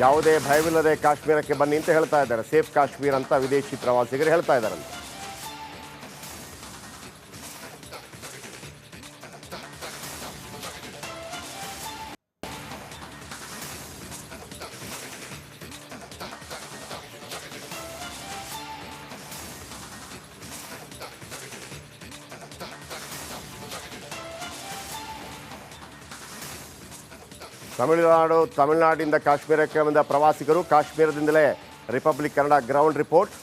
ಯಾವುದೇ ಭಯವಿಲ್ಲದೆ ಕಾಶ್ಮೀರಕ್ಕೆ ಬನ್ನಿ ಅಂತ ಹೇಳ್ತಾ ಇದ್ದಾರೆ. ಸೇಫ್ ಕಾಶ್ಮೀರ ಅಂತ ವಿದೇಶಿ ಪ್ರವಾಸಿಗರು ಹೇಳ್ತಾ ಇದ್ದಾರೆ. ತಮಿಳುನಾಡಿನಿಂದ ಕಾಶ್ಮೀರಕ್ಕೆ ಬಂದ ಪ್ರವಾಸಿಗರು, ಕಾಶ್ಮೀರದಿಂದಲೇ ರಿಪಬ್ಲಿಕ್ ಕನ್ನಡ ಗ್ರೌಂಡ್ ರಿಪೋರ್ಟ್.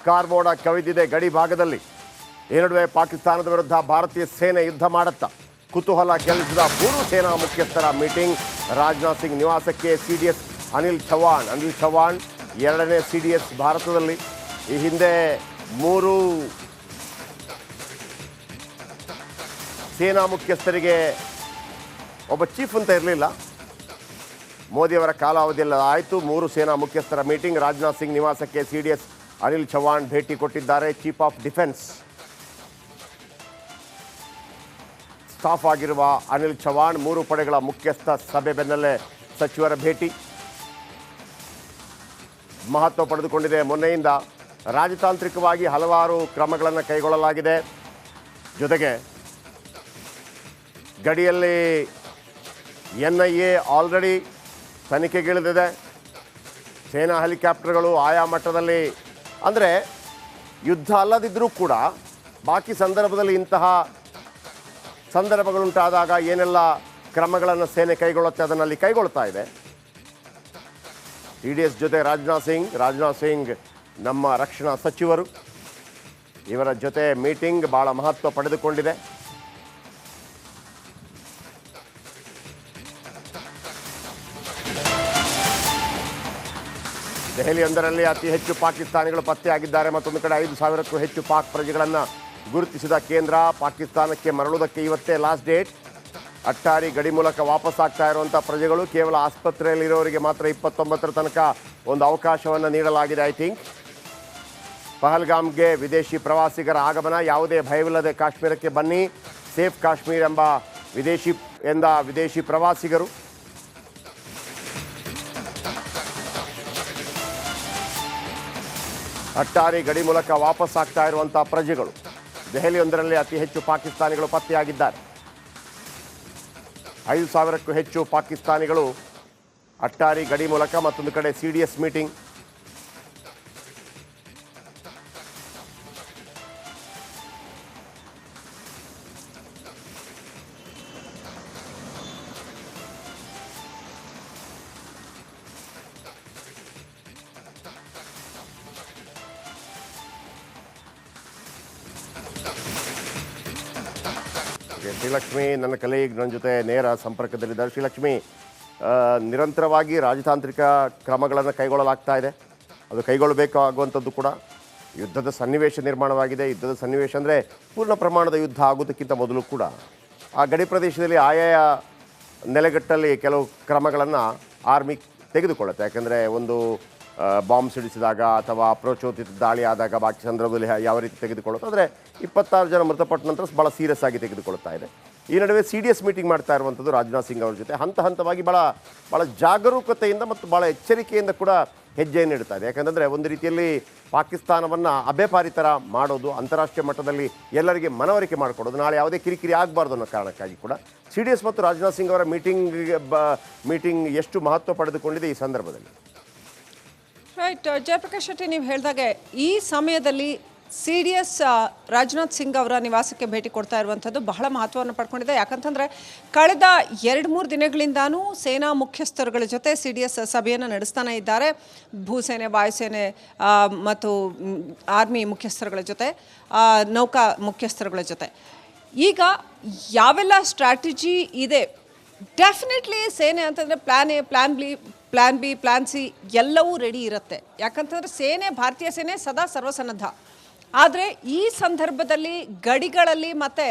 ಕಾರ್ಮೋಡ ಕವಿದಿದೆ ಗಡಿ ಭಾಗದಲ್ಲಿ. ಈ ನಡುವೆ ಪಾಕಿಸ್ತಾನದ ವಿರುದ್ಧ ಭಾರತೀಯ ಸೇನೆ ಯುದ್ಧ ಮಾಡುತ್ತಾ ಕುತೂಹಲ ಕೆರಳಿಸಿದ 3 ಸೇನಾ ಮುಖ್ಯಸ್ಥರ ಮೀಟಿಂಗ್. ರಾಜನಾಥ್ ಸಿಂಗ್ ನಿವಾಸಕ್ಕೆ ಸಿಡಿಎಸ್ ಅನಿಲ್ ಚೌಹಾಣ್ 2ನೇ ಸಿಡಿಎಸ್ ಭಾರತದಲ್ಲಿ. ಈ ಹಿಂದೆ 3 ಸೇನಾ ಮುಖ್ಯಸ್ಥರಿಗೆ ಒಬ್ಬ ಚೀಫ್ ಅಂತ ಇರಲಿಲ್ಲ. ಮೋದಿಯವರ ಕಾಲಾವಧಿಯಲ್ಲಿ ಆಯಿತು 3 ಸೇನಾ ಮುಖ್ಯಸ್ಥರ ಮೀಟಿಂಗ್. ರಾಜನಾಥ್ ಸಿಂಗ್ ನಿವಾಸಕ್ಕೆ ಸಿಡಿಎಸ್ ಅನಿಲ್ ಚೌಹಾಣ್ ಭೇಟಿ ಕೊಟ್ಟಿದ್ದಾರೆ. ಚೀಫ್ ಆಫ್ ಡಿಫೆನ್ಸ್ ಸ್ಟಾಫ್ ಆಗಿರುವ ಅನಿಲ್ ಚೌಹಾಣ್ 3 ಪಡೆಗಳ ಮುಖ್ಯಸ್ಥ ಸಭೆ ಬೆನ್ನಲ್ಲೇ ಸಚಿವರ ಭೇಟಿ ಮಹತ್ವ ಪಡೆದುಕೊಂಡಿದೆ. ಮೊನ್ನೆಯಿಂದ ರಾಜತಾಂತ್ರಿಕವಾಗಿ ಹಲವಾರು ಕ್ರಮಗಳನ್ನು ಕೈಗೊಳ್ಳಲಾಗಿದೆ. ಜೊತೆಗೆ ಗಡಿಯಲ್ಲಿ NIA ಆಲ್ರೆಡಿ ತನಿಖೆಗಿಳಿದಿದೆ. ಸೇನಾ ಹೆಲಿಕಾಪ್ಟರ್ಗಳು ಆಯಾ ಮಟ್ಟದಲ್ಲಿ, ಅಂದರೆ ಯುದ್ಧ ಅಲ್ಲದಿದ್ದರೂ ಕೂಡ ಬಾಕಿ ಸಂದರ್ಭದಲ್ಲಿ ಇಂತಹ ಸಂದರ್ಭಗಳುಂಟಾದಾಗ ಏನೆಲ್ಲ ಕ್ರಮಗಳನ್ನು ಸೇನೆ ಕೈಗೊಳ್ಳುತ್ತೆ ಅದನ್ನಲ್ಲಿ ಕೈಗೊಳ್ತಾ ಇದೆ. TDS ಜೊತೆ ರಾಜನಾಥ್ ಸಿಂಗ್ ನಮ್ಮ ರಕ್ಷಣಾ ಸಚಿವರು, ಇವರ ಜೊತೆ ಮೀಟಿಂಗ್ ಭಾಳ ಮಹತ್ವ ಪಡೆದುಕೊಂಡಿದೆ. ದೆಹಲಿಯೊಂದರಲ್ಲಿ ಅತಿ ಹೆಚ್ಚು ಪಾಕಿಸ್ತಾನಿಗಳು ಪತ್ತೆಯಾಗಿದ್ದಾರೆ. ಮತ್ತೊಂದು ಕಡೆ 5,000ಕ್ಕೂ ಹೆಚ್ಚು ಪಾಕ್ ಪ್ರಜೆಗಳನ್ನು ಗುರುತಿಸಿದ ಕೇಂದ್ರ. ಪಾಕಿಸ್ತಾನಕ್ಕೆ ಮರಳುವುದಕ್ಕೆ ಇವತ್ತೇ ಲಾಸ್ಟ್ ಡೇಟ್. ಅಟ್ಟಾರಿ ಗಡಿ ಮೂಲಕ ವಾಪಸ್ ಆಗ್ತಾ ಇರುವಂಥ ಪ್ರಜೆಗಳು ಕೇವಲ ಆಸ್ಪತ್ರೆಯಲ್ಲಿರೋರಿಗೆ ಮಾತ್ರ 29ರ ತನಕ ಒಂದು ಅವಕಾಶವನ್ನು ನೀಡಲಾಗಿದೆ. ಐ ಥಿಂಕ್ ಪಹಲ್ಗಾಮ್ಗೆ ವಿದೇಶಿ ಪ್ರವಾಸಿಗರ ಆಗಮನ. ಯಾವುದೇ ಭಯವಿಲ್ಲದೆ ಕಾಶ್ಮೀರಕ್ಕೆ ಬನ್ನಿ, ಸೇಫ್ ಕಾಶ್ಮೀರ್ ಎಂಬ ವಿದೇಶಿ ಪ್ರವಾಸಿಗರು. ಅಟ್ಟಾರಿ ಗಡಿ ಮೂಲಕ ವಾಪಸ್ ಆಗ್ತಾ ಇರುವಂಥ ಪ್ರಜೆಗಳು. ದೆಹಲಿಯೊಂದರಲ್ಲಿ ಅತಿ ಹೆಚ್ಚು ಪಾಕಿಸ್ತಾನಿಗಳು ಪತ್ತೆಯಾಗಿದ್ದಾರೆ. 5,000ಕ್ಕೂ ಹೆಚ್ಚು ಪಾಕಿಸ್ತಾನಿಗಳು ಅಟ್ಟಾರಿ ಗಡಿ ಮೂಲಕ. ಮತ್ತೊಂದು ಕಡೆ CDS ಮೀಟಿಂಗ್. ಶ್ರೀಲಕ್ಷ್ಮಿ ನನ್ನ ಕಲೀಗ್ ನನ್ನ ಜೊತೆ ನೇರ ಸಂಪರ್ಕದಲ್ಲಿದ್ದಾರೆ. ಶ್ರೀಲಕ್ಷ್ಮಿ, ನಿರಂತರವಾಗಿ ರಾಜತಾಂತ್ರಿಕ ಕ್ರಮಗಳನ್ನು ಕೈಗೊಳ್ಳಲಾಗ್ತಾ ಇದೆ. ಅದು ಕೈಗೊಳ್ಳಬೇಕಾಗುವಂಥದ್ದು ಕೂಡ ಯುದ್ಧದ ಸನ್ನಿವೇಶ ನಿರ್ಮಾಣವಾಗಿದೆ. ಯುದ್ಧದ ಸನ್ನಿವೇಶ ಅಂದರೆ ಪೂರ್ಣ ಪ್ರಮಾಣದ ಯುದ್ಧ ಆಗೋದಕ್ಕಿಂತ ಮೊದಲು ಕೂಡ ಆ ಗಡಿ ಪ್ರದೇಶದಲ್ಲಿ ಆಯಾಯ ನೆಲೆಗಟ್ಟಲ್ಲಿ ಕೆಲವು ಕ್ರಮಗಳನ್ನು ಆರ್ಮಿ ತೆಗೆದುಕೊಳ್ಳುತ್ತೆ. ಯಾಕಂದರೆ ಒಂದು ಬಾಂಬ್ ಸಿಡಿಸಿದಾಗ ಅಥವಾ ಅಪ್ರೋಚೋಚಿತ ದಾಳಿ ಆದಾಗ ಬಾಕಿ ಸಂದರ್ಭದಲ್ಲಿ ಯಾವ ರೀತಿ ತೆಗೆದುಕೊಳ್ಳುತ್ತೆ. ಆದರೆ 26 ಜನ ಮೃತಪಟ್ಟ ನಂತರ ಭಾಳ ಸೀರಿಯಸ್ ಆಗಿ ತೆಗೆದುಕೊಳ್ತಾ ಇದೆ. ಈ ನಡುವೆ CDS ಮೀಟಿಂಗ್ ಮಾಡ್ತಾ ಇರುವಂಥದ್ದು ರಾಜನಾಥ್ ಸಿಂಗ್ ಅವ್ರ ಜೊತೆ ಹಂತವಾಗಿ ಭಾಳ ಜಾಗರೂಕತೆಯಿಂದ ಮತ್ತು ಭಾಳ ಎಚ್ಚರಿಕೆಯಿಂದ ಕೂಡ ಹೆಜ್ಜೆಯನ್ನು ಇಡ್ತಾ ಇದೆ. ಯಾಕಂದರೆ ಒಂದು ರೀತಿಯಲ್ಲಿ ಪಾಕಿಸ್ತಾನವನ್ನು ಅಭೆಪಾರಿತರ ಮಾಡೋದು, ಅಂತಾರಾಷ್ಟ್ರೀಯ ಮಟ್ಟದಲ್ಲಿ ಎಲ್ಲರಿಗೆ ಮನವರಿಕೆ ಮಾಡಿಕೊಡೋದು, ನಾಳೆ ಯಾವುದೇ ಕಿರಿಕಿರಿ ಆಗಬಾರ್ದು ಅನ್ನೋ ಕಾರಣಕ್ಕಾಗಿ ಕೂಡ CDS ಮತ್ತು ರಾಜನಾಥ್ ಸಿಂಗ್ ಅವರ ಮೀಟಿಂಗ್ ಎಷ್ಟು ಮಹತ್ವ ಪಡೆದುಕೊಂಡಿದೆ ಈ ಸಂದರ್ಭದಲ್ಲಿ. ರೈಟ್ ಜಯಪ್ರಕಾಶ್ ಶೆಟ್ಟಿ, ನೀವು ಹೇಳಿದಾಗೆ ಈ ಸಮಯದಲ್ಲಿ CDS ರಾಜನಾಥ್ ಸಿಂಗ್ ಅವರ ನಿವಾಸಕ್ಕೆ ಭೇಟಿ ಕೊಡ್ತಾ ಇರುವಂಥದ್ದು ಬಹಳ ಮಹತ್ವವನ್ನು ಪಡ್ಕೊಂಡಿದೆ. ಯಾಕಂತಂದರೆ ಕಳೆದ 2-3 ದಿನಗಳಿಂದಾನೂ ಸೇನಾ ಮುಖ್ಯಸ್ಥರುಗಳ ಜೊತೆ CDS ಸಭೆಯನ್ನು ನಡೆಸ್ತಾನೆ ಇದ್ದಾರೆ. ಭೂಸೇನೆ, ವಾಯುಸೇನೆ ಮತ್ತು ಆರ್ಮಿ ಮುಖ್ಯಸ್ಥರುಗಳ ಜೊತೆ, ನೌಕಾ ಮುಖ್ಯಸ್ಥರುಗಳ ಜೊತೆ. ಈಗ ಯಾವೆಲ್ಲ ಸ್ಟ್ರಾಟಜಿ ಇದೆ, ಡೆಫಿನೆಟ್ಲಿ ಸೇನೆ ಅಂತಂದರೆ plan A, plan B, plan C ಎಲ್ಲವೂ ರೆಡಿ ಇರುತ್ತೆ. ಯಾಕಂತಂದರೆ ಭಾರತೀಯ ಸೇನೆ ಸದಾ ಸರ್ವಸನ್ನದ್ಧ. ಆದರೆ ಈ ಸಂದರ್ಭದಲ್ಲಿ ಗಡಿಗಳಲ್ಲಿ ಮತ್ತು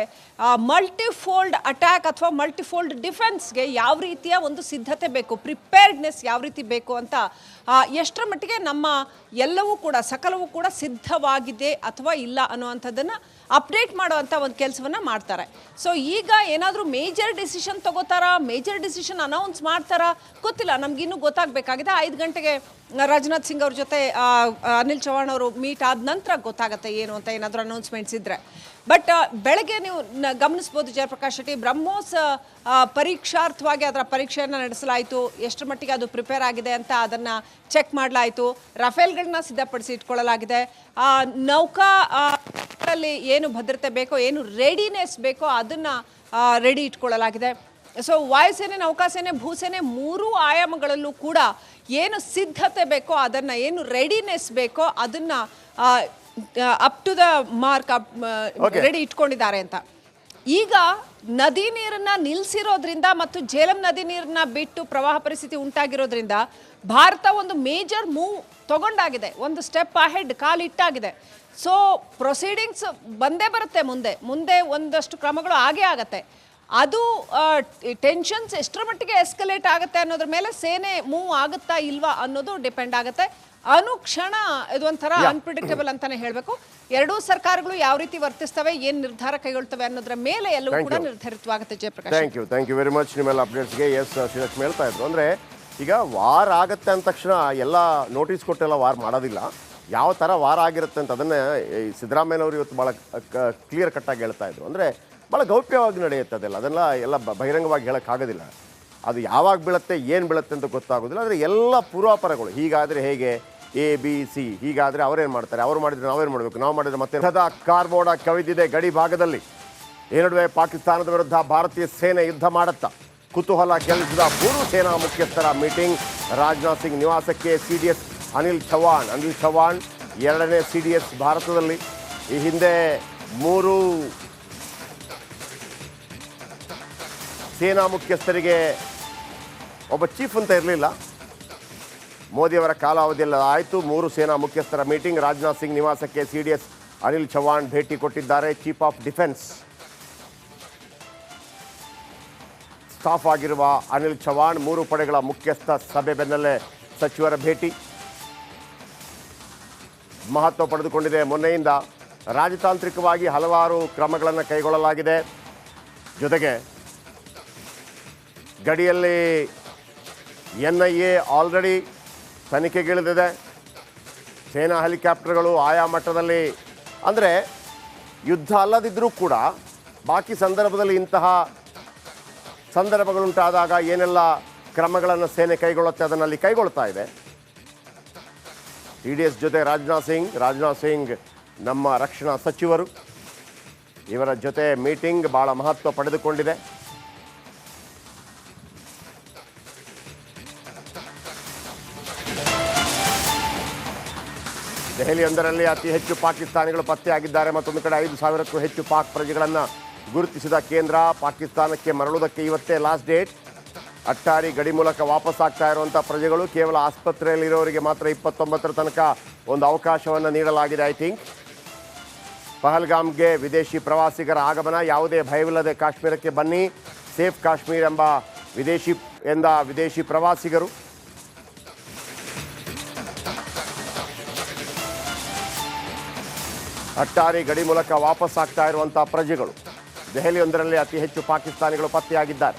ಮಲ್ಟಿಫೋಲ್ಡ್ ಅಟ್ಯಾಕ್ ಅಥವಾ ಮಲ್ಟಿಫೋಲ್ಡ್ ಡಿಫೆನ್ಸ್ಗೆ ಯಾವ ರೀತಿಯ ಒಂದು ಸಿದ್ಧತೆ ಬೇಕು, ಪ್ರಿಪೇರ್ಡ್ನೆಸ್ ಯಾವ ರೀತಿ ಬೇಕು ಅಂತ ಎಷ್ಟರ ಮಟ್ಟಿಗೆ ನಮ್ಮ ಎಲ್ಲವೂ ಕೂಡ ಸಕಲವೂ ಕೂಡ ಸಿದ್ಧವಾಗಿದೆ ಅಥವಾ ಇಲ್ಲ ಅನ್ನುವಂಥದ್ದನ್ನು ಅಪ್ಡೇಟ್ ಮಾಡುವಂಥ ಒಂದು ಕೆಲಸವನ್ನು ಮಾಡ್ತಾರೆ. ಸೊ ಈಗ ಏನಾದರೂ ಮೇಜರ್ ಡಿಸಿಷನ್ ತಗೋತಾರಾ, ಮೇಜರ್ ಡಿಸಿಷನ್ ಅನೌನ್ಸ್ ಮಾಡ್ತಾರಾ ಗೊತ್ತಿಲ್ಲ, ನಮಗಿನ್ನೂ ಗೊತ್ತಾಗಬೇಕಾಗಿದೆ. 5 ಗಂಟೆಗೆ ರಾಜನಾಥ್ ಸಿಂಗ್ ಅವ್ರ ಜೊತೆ ಅನಿಲ್ ಚೌಹಾಣ್ ಅವರು ಮೀಟ್ ಆದ ನಂತರ ಗೊತ್ತಾಗುತ್ತೆ ಏನು ಅಂತ, ಏನಾದರೂ ಅನೌನ್ಸ್ಮೆಂಟ್ಸ್ ಇದ್ದರೆ. ಬಟ್ ಬೆಳಗ್ಗೆ ನೀವು ಗಮನಿಸ್ಬೋದು ಜಯಪ್ರಕಾಶ್ ಶೆಟ್ಟಿ, ಬ್ರಹ್ಮೋಸ್ ಪರೀಕ್ಷಾರ್ಥವಾಗಿ ಅದರ ಪರೀಕ್ಷೆಯನ್ನು ನಡೆಸಲಾಯಿತು, ಎಷ್ಟರ ಮಟ್ಟಿಗೆ ಅದು ಪ್ರಿಪೇರ್ ಆಗಿದೆ ಅಂತ ಅದನ್ನು ಚೆಕ್ ಮಾಡಲಾಯಿತು. ರಫೇಲ್ಗಳನ್ನ ಸಿದ್ಧಪಡಿಸಿ ಇಟ್ಕೊಳ್ಳಲಾಗಿದೆ. ನೌಕಾ ಅಲ್ಲಿ ಏನು ಭದ್ರತೆ ಬೇಕೋ, ಏನು ರೆಡಿನೆಸ್ ಬೇಕೋ ಅದನ್ನು ರೆಡಿ ಇಟ್ಕೊಳ್ಳಲಾಗಿದೆ. ಸೊ ವಾಯುಸೇನೆ, ನೌಕಾಸೇನೆ, ಭೂಸೇನೆ 3 ಆಯಾಮಗಳಲ್ಲೂ ಕೂಡ ಏನು ಸಿದ್ಧತೆ ಬೇಕೋ ಅದನ್ನು, ಏನು ರೆಡಿನೆಸ್ ಬೇಕೋ ಅದನ್ನು up to the mark ready ಇಟ್ಕೊಂಡಿದ್ದಾರೆ ಅಂತ. ಈಗ ನದಿ ನೀರನ್ನ ನಿಲ್ಲಿಸಿರೋದ್ರಿಂದ ಮತ್ತು ಜೇಲಂ ನದಿ ನೀರನ್ನ ಬಿಟ್ಟು ಪ್ರವಾಹ ಪರಿಸ್ಥಿತಿ ಉಂಟಾಗಿರೋದ್ರಿಂದ ಭಾರತ ಒಂದು ಮೇಜರ್ ಮೂವ್ ತಗೊಂಡಾಗಿದೆ, ಒಂದು ಸ್ಟೆಪ್ ಅಹೆಡ್ ಕಾಲಿಟ್ಟಾಗಿದೆ. ಸೊ ಪ್ರೊಸೀಡಿಂಗ್ಸ್ ಬಂದೇ ಬರುತ್ತೆ, ಮುಂದೆ ಒಂದಷ್ಟು ಕ್ರಮಗಳು ಆಗೇ ಆಗತ್ತೆ. ಅದು ಟೆನ್ಷನ್ಸ್ ಎಷ್ಟರ ಮಟ್ಟಿಗೆ ಎಸ್ಕಲೇಟ್ ಆಗುತ್ತೆ ಅನ್ನೋದ್ರ ಮೇಲೆ ಸೇನೆ ಮೂವ್ ಆಗುತ್ತಾ ಇಲ್ವಾ ಅನ್ನೋದು ಡಿಪೆಂಡ್ ಆಗುತ್ತೆ. ಅನುಕ್ಷಣ ಇದೊಂಥರ ಅನ್ಪ್ರಿಡಿಕ್ಟಬಲ್ ಅಂತಾನೆ ಹೇಳಬೇಕು. ಎರಡೂ ಸರ್ಕಾರಗಳು ಯಾವ ರೀತಿ ವರ್ತಿಸ್ತವೆ, ಏನು ನಿರ್ಧಾರ ಕೈಗೊಳ್ತವೆ ಅನ್ನೋದ್ರ ಮೇಲೆ ಎಲ್ಲವೂ ಕೂಡ ನಿರ್ಧರಿತವಾಗುತ್ತೆ. Jayaprakash, thank you very much ನಿಮ್ಮೆಲ್ಲ ಅಪ್ಡೇಟ್ಸ್ಗೆ. ಎಸ್, ಶ್ರೀಲಕ್ಷ್ಮಿ ಹೇಳ್ತಾ ಇದ್ರು, ಅಂದರೆ ಈಗ ವಾರ್ ಆಗುತ್ತೆ ಅಂದ ತಕ್ಷಣ ಎಲ್ಲ ನೋಟಿಸ್ ಕೊಟ್ಟೆಲ್ಲ ವಾರ್ ಮಾಡೋದಿಲ್ಲ. ಯಾವ ಥರ ವಾರ ಆಗಿರುತ್ತೆ ಅಂತ ಅದನ್ನೇ ಸಿದ್ದರಾಮಯ್ಯನವರು ಇವತ್ತು ಭಾಳ ಕ್ಲಿಯರ್ ಕಟ್ಟಾಗಿ ಹೇಳ್ತಾ ಇದ್ರು. ಅಂದರೆ ಭಾಳ ಗೌಪ್ಯವಾಗಿ ನಡೆಯುತ್ತೆ ಅದೆಲ್ಲ ಎಲ್ಲ ಬಹಿರಂಗವಾಗಿ ಹೇಳೋಕ್ಕಾಗೋದಿಲ್ಲ. ಅದು ಯಾವಾಗ ಬೀಳುತ್ತೆ, ಏನು ಬೀಳುತ್ತೆ ಅಂತ ಗೊತ್ತಾಗೋದಿಲ್ಲ. ಆದರೆ ಎಲ್ಲ ಪೂರ್ವಾಪರಗಳು, ಹೀಗಾದರೆ ಹೇಗೆ, ABC, ಹೀಗಾದರೆ ಅವರೇನು ಮಾಡ್ತಾರೆ, ಅವ್ರು ಮಾಡಿದರೆ ನಾವೇನು ಮಾಡಬೇಕು, ನಾವು ಮಾಡಿದರೆ ಮತ್ತೆ ಕಾರ್ಬೋಡ ಕವಿದಿದೆ ಗಡಿ ಭಾಗದಲ್ಲಿ. ಈ ನಡುವೆ ಪಾಕಿಸ್ತಾನದ ವಿರುದ್ಧ ಭಾರತೀಯ ಸೇನೆ ಯುದ್ಧ ಮಾಡುತ್ತಾ ಕುತೂಹಲ ಕೆಳಿಸಿದ 3 ಸೇನಾ ಮುಖ್ಯಸ್ಥರ ಮೀಟಿಂಗ್. ರಾಜನಾಥ್ ಸಿಂಗ್ ನಿವಾಸಕ್ಕೆ CDS ಅನಿಲ್ ಚೌಹಾಣ್ 2ನೇ CDS ಭಾರತದಲ್ಲಿ. ಈ ಹಿಂದೆ 3 ಸೇನಾ ಮುಖ್ಯಸ್ಥರಿಗೆ ಒಬ್ಬ ಚೀಫ್ ಅಂತ ಇರಲಿಲ್ಲ. ಮೋದಿಯವರ ಕಾಲಾವಧಿಯಲ್ಲಿ ಆಯಿತು 3 ಸೇನಾ ಮುಖ್ಯಸ್ಥರ ಮೀಟಿಂಗ್. ರಾಜನಾಥ್ ಸಿಂಗ್ ನಿವಾಸಕ್ಕೆ CDS ಅನಿಲ್ ಚೌಹಾಣ್ ಭೇಟಿ ಕೊಟ್ಟಿದ್ದಾರೆ. ಚೀಫ್ ಆಫ್ ಡಿಫೆನ್ಸ್ ಸ್ಟಾಫ್ ಆಗಿರುವ ಅನಿಲ್ ಚೌಹಾಣ್ 3 ಪಡೆಗಳ ಮುಖ್ಯಸ್ಥ ಸಭೆ ಬೆನ್ನಲ್ಲೇ ಸಚಿವರ ಭೇಟಿ ಮಹತ್ವ ಪಡೆದುಕೊಂಡಿದೆ. ಮೊನ್ನೆಯಿಂದ ರಾಜತಾಂತ್ರಿಕವಾಗಿ ಹಲವಾರು ಕ್ರಮಗಳನ್ನು ಕೈಗೊಳ್ಳಲಾಗಿದೆ. ಜೊತೆಗೆ ಗಡಿಯಲ್ಲಿ NIA ಆಲ್ರೆಡಿ ತನಿಖೆಗಿಳಿದಿದೆ. ಸೇನಾ ಹೆಲಿಕಾಪ್ಟರ್ಗಳು ಆಯಾ ಮಟ್ಟದಲ್ಲಿ, ಅಂದರೆ ಯುದ್ಧ ಅಲ್ಲದಿದ್ದರೂ ಕೂಡ ಬಾಕಿ ಸಂದರ್ಭದಲ್ಲಿ ಇಂತಹ ಸಂದರ್ಭಗಳುಂಟಾದಾಗ ಏನೆಲ್ಲ ಕ್ರಮಗಳನ್ನು ಸೇನೆ ಕೈಗೊಳ್ಳುತ್ತೆ ಅದನ್ನು ಅಲ್ಲಿ ಕೈಗೊಳ್ತಾ ಇದೆ. CDS ಜೊತೆ ರಾಜನಾಥ್ ಸಿಂಗ್ ನಮ್ಮ ರಕ್ಷಣಾ ಸಚಿವರು, ಇವರ ಜೊತೆ ಮೀಟಿಂಗ್ ಭಾಳ ಮಹತ್ವ ಪಡೆದುಕೊಂಡಿದೆ. ದೆಹಲಿಯೊಂದರಲ್ಲಿ ಅತಿ ಹೆಚ್ಚು ಪಾಕಿಸ್ತಾನಿಗಳು ಪತ್ತೆಯಾಗಿದ್ದಾರೆ. ಮತ್ತೊಂದು ಕಡೆ 5,000ಕ್ಕೂ ಹೆಚ್ಚು ಪಾಕ್ ಪ್ರಜೆಗಳನ್ನು ಗುರುತಿಸಿದ ಕೇಂದ್ರ. ಪಾಕಿಸ್ತಾನಕ್ಕೆ ಮರಳುವುದಕ್ಕೆ ಇವತ್ತೇ ಲಾಸ್ಟ್ ಡೇಟ್. ಅಟ್ಟಾರಿ ಗಡಿ ಮೂಲಕ ವಾಪಸ್ ಆಗ್ತಾ ಇರುವಂಥ ಪ್ರಜೆಗಳು ಕೇವಲ ಆಸ್ಪತ್ರೆಯಲ್ಲಿರೋರಿಗೆ ಮಾತ್ರ 29ರ ತನಕ ಒಂದು ಅವಕಾಶವನ್ನು ನೀಡಲಾಗಿದೆ. ಐ ಥಿಂಕ್ ಪಹಲ್ಗಾಮ್ಗೆ ವಿದೇಶಿ ಪ್ರವಾಸಿಗರ ಆಗಮನ. ಯಾವುದೇ ಭಯವಿಲ್ಲದೆ ಕಾಶ್ಮೀರಕ್ಕೆ ಬನ್ನಿ, ಸೇಫ್ ಕಾಶ್ಮೀರ್ ಎಂಬ ವಿದೇಶಿ ಪ್ರವಾಸಿಗರು. ಅಟ್ಟಾರಿ ಗಡಿ ಮೂಲಕ ವಾಪಸ್ ಆಗ್ತಾ ಇರುವಂಥ ಪ್ರಜೆಗಳು. ದೆಹಲಿಯೊಂದರಲ್ಲಿ ಅತಿ ಹೆಚ್ಚು ಪಾಕಿಸ್ತಾನಿಗಳು ಪತ್ತೆಯಾಗಿದ್ದಾರೆ.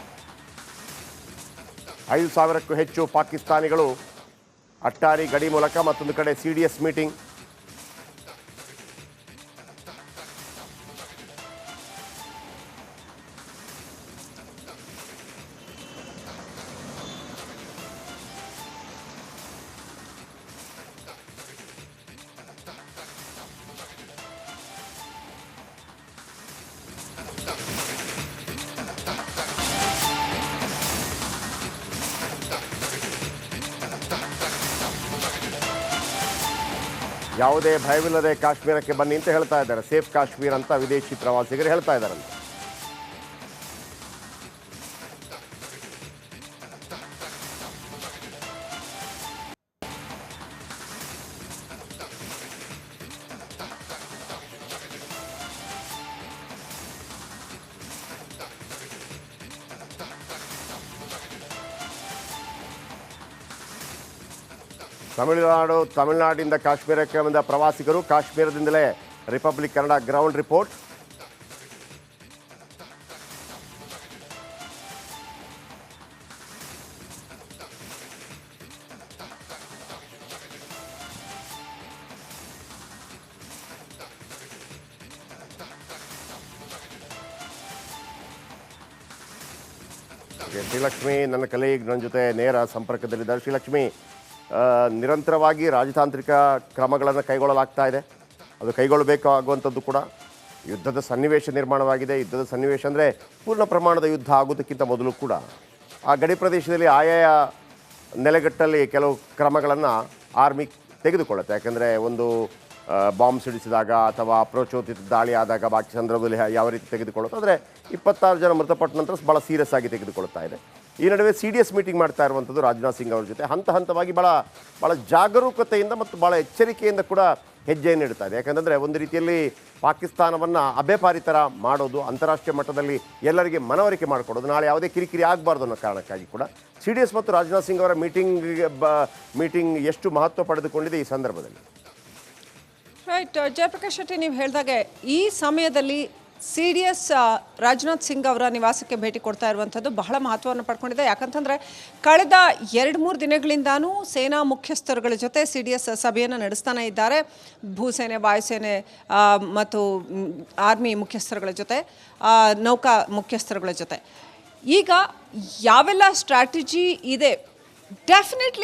5,000ಕ್ಕೂ ಹೆಚ್ಚು ಪಾಕಿಸ್ತಾನಿಗಳು ಅಟ್ಟಾರಿ ಗಡಿ ಮೂಲಕ. ಮತ್ತೊಂದು ಕಡೆ CDS ಮೀಟಿಂಗ್. ಯಾವುದೇ ಭಯವಿಲ್ಲದೆ ಕಾಶ್ಮೀರಕ್ಕೆ ಬನ್ನಿ ಅಂತ ಹೇಳ್ತಾ ಇದ್ದಾರೆ. ಸೇಫ್ ಕಾಶ್ಮೀರ್ ಅಂತ ವಿದೇಶಿ ಪ್ರವಾಸಿಗರು ಹೇಳ್ತಾ ಇದ್ದಾರಂತೆ. ತಮಿಳುನಾಡಿನಿಂದ ಕಾಶ್ಮೀರಕ್ಕೆ ಬಂದ ಪ್ರವಾಸಿಗರು, ಕಾಶ್ಮೀರದಿಂದಲೇ Republic Kannada ground report. Srilakshmi ನನ್ನ ಕಲೀಗ್ ನನ್ನ ಜೊತೆ ನೇರ ಸಂಪರ್ಕದಲ್ಲಿದ್ದಾರೆ. ಶ್ರೀಲಕ್ಷ್ಮಿ, ನಿರಂತರವಾಗಿ ರಾಜತಾಂತ್ರಿಕ ಕ್ರಮಗಳನ್ನು ಕೈಗೊಳ್ಳಲಾಗ್ತಾ ಇದೆ. ಅದು ಕೈಗೊಳ್ಳಬೇಕಾಗುವಂಥದ್ದು ಕೂಡ ಯುದ್ಧದ ಸನ್ನಿವೇಶ ನಿರ್ಮಾಣವಾಗಿದೆ. ಯುದ್ಧದ ಸನ್ನಿವೇಶ ಅಂದರೆ ಪೂರ್ಣ ಪ್ರಮಾಣದ ಯುದ್ಧ ಆಗೋದಕ್ಕಿಂತ ಮೊದಲು ಕೂಡ ಆ ಗಡಿ ಪ್ರದೇಶದಲ್ಲಿ ಆಯಾಯ ನೆಲೆಗಟ್ಟಲ್ಲಿ ಕೆಲವು ಕ್ರಮಗಳನ್ನು ಆರ್ಮಿ ತೆಗೆದುಕೊಳ್ಳುತ್ತೆ. ಯಾಕಂದರೆ ಒಂದು ಬಾಂಬ್ ಸಿಡಿಸಿದಾಗ ಅಥವಾ ಅಪ್ರೋಚೋಚಿತ ದಾಳಿ ಆದಾಗ ಬಾಕಿ ಸಂದರ್ಭದಲ್ಲಿ ಯಾವ ರೀತಿ ತೆಗೆದುಕೊಳ್ಳುತ್ತೆ. ಆದರೆ 26 ಜನ ಮೃತಪಟ್ಟ ನಂತರ ಭಾಳ ಸೀರಿಯಸ್ ಆಗಿ ತೆಗೆದುಕೊಳ್ತಾ ಇದೆ. ಈ ನಡುವೆ CDS ಮೀಟಿಂಗ್ ಮಾಡ್ತಾ ಇರುವಂಥದ್ದು ರಾಜನಾಥ್ ಸಿಂಗ್ ಅವ್ರ ಜೊತೆ ಹಂತ ಹಂತವಾಗಿ ಭಾಳ ಜಾಗರೂಕತೆಯಿಂದ ಮತ್ತು ಭಾಳ ಎಚ್ಚರಿಕೆಯಿಂದ ಕೂಡ ಹೆಜ್ಜೆಯನ್ನು ಇಡ್ತಾ ಇದೆ. ಯಾಕಂದರೆ ಒಂದು ರೀತಿಯಲ್ಲಿ ಪಾಕಿಸ್ತಾನವನ್ನು ಅಭೆಪಾರಿ ಥರ ಮಾಡೋದು, ಅಂತಾರಾಷ್ಟ್ರೀಯ ಮಟ್ಟದಲ್ಲಿ ಎಲ್ಲರಿಗೆ ಮನವರಿಕೆ ಮಾಡಿಕೊಡೋದು, ನಾಳೆ ಯಾವುದೇ ಕಿರಿಕಿರಿ ಆಗಬಾರ್ದು ಅನ್ನೋ ಕಾರಣಕ್ಕಾಗಿ ಕೂಡ CDS ಮತ್ತು ರಾಜನಾಥ್ ಸಿಂಗ್ ಅವರ ಮೀಟಿಂಗ್ ಎಷ್ಟು ಮಹತ್ವ ಪಡೆದುಕೊಂಡಿದೆ ಈ ಸಂದರ್ಭದಲ್ಲಿ? ರೈಟ್, ಜಯಪ್ರಕಾಶ್ ಶೆಟ್ಟಿ, ನೀವು ಹೇಳಿದಾಗೆ ಈ ಸಮಯದಲ್ಲಿ CDS ರಾಜನಾಥ್ ಸಿಂಗ್ ಅವರ ನಿವಾಸಕ್ಕೆ ಭೇಟಿ ಕೊಡ್ತಾ ಇರುವಂಥದ್ದು ಬಹಳ ಮಹತ್ವವನ್ನು ಪಡ್ಕೊಂಡಿದೆ. ಯಾಕಂತಂದರೆ ಕಳೆದ 2-3 ದಿನಗಳಿಂದಾನೂ ಸೇನಾ ಮುಖ್ಯಸ್ಥರುಗಳ ಜೊತೆ CDS ಸಭೆಯನ್ನು ನಡೆಸ್ತಾನೆ ಇದ್ದಾರೆ. ಭೂಸೇನೆ, ವಾಯುಸೇನೆ ಮತ್ತು ಆರ್ಮಿ ಮುಖ್ಯಸ್ಥರುಗಳ ಜೊತೆ, ನೌಕಾ ಮುಖ್ಯಸ್ಥರುಗಳ ಜೊತೆ. ಈಗ ಯಾವೆಲ್ಲ ಸ್ಟ್ರಾಟಜಿ ಇದೆ ಡೆಫಿನೆಟ್ಲಿ